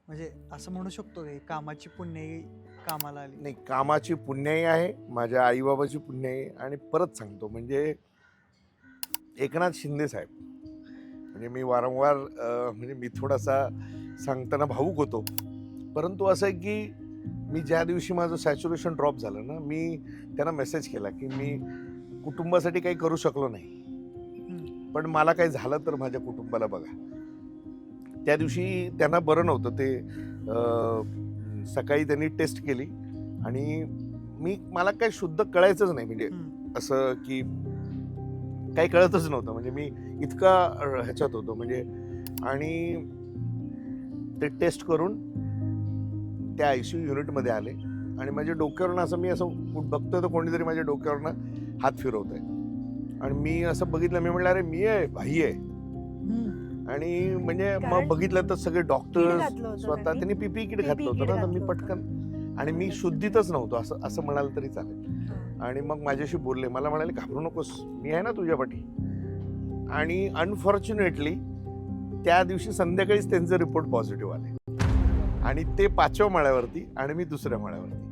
म्हणजे असं म्हणू शकतो की कामाची पुण्याई कामाला आली. नाही, कामाची पुण्याई आहे, माझ्या आईबाबाची पुण्याई आहे. आणि परत सांगतो म्हणजे एकनाथ शिंदे साहेब, म्हणजे मी वारंवार म्हणजे मी थोडासा सांगताना भावूक होतो, परंतु असं आहे की मी ज्या दिवशी माझं सॅच्युरेशन ड्रॉप झालं ना, मी त्यांना मेसेज केला की मी कुटुंबासाठी काही करू शकलो नाही, पण मला काही झालं तर माझ्या कुटुंबाला बघा. त्या दिवशी त्यांना बरं नव्हतं, ते सकाळी त्यांनी टेस्ट केली आणि मला काही शुद्ध कळायचंच नाही, म्हणजे असं की काही कळतच नव्हतं, म्हणजे मी इतका ह्याच्यात होतो म्हणजे. आणि ते टेस्ट करून त्या ICU युनिटमध्ये आले आणि माझ्या डोक्यावरनं असं मी असं बघतोय तर कोणीतरी माझ्या डोक्यावरनं हात फिरवत आहे आणि मी असं बघितलं, मी म्हटलं अरे मी आहे, भाई आहे. आणि म्हणजे मग बघितलं तर सगळे डॉक्टर स्वतः त्यांनी PPE किट घातलं होतं ना, तर मी पटकन, आणि मी शुद्धीतच नव्हतो असं म्हणाल तरी चालेल. आणि मग माझ्याशी बोलले, मला म्हणाले घाबरू नकोस, मी आहे ना तुझ्या पाठी. आणि अनफॉर्च्युनेटली त्या दिवशी संध्याकाळीच त्यांचे रिपोर्ट पॉझिटिव्ह आले आणि ते 5व्या माळ्यावरती आणि मी 2ऱ्या माळ्यावरती.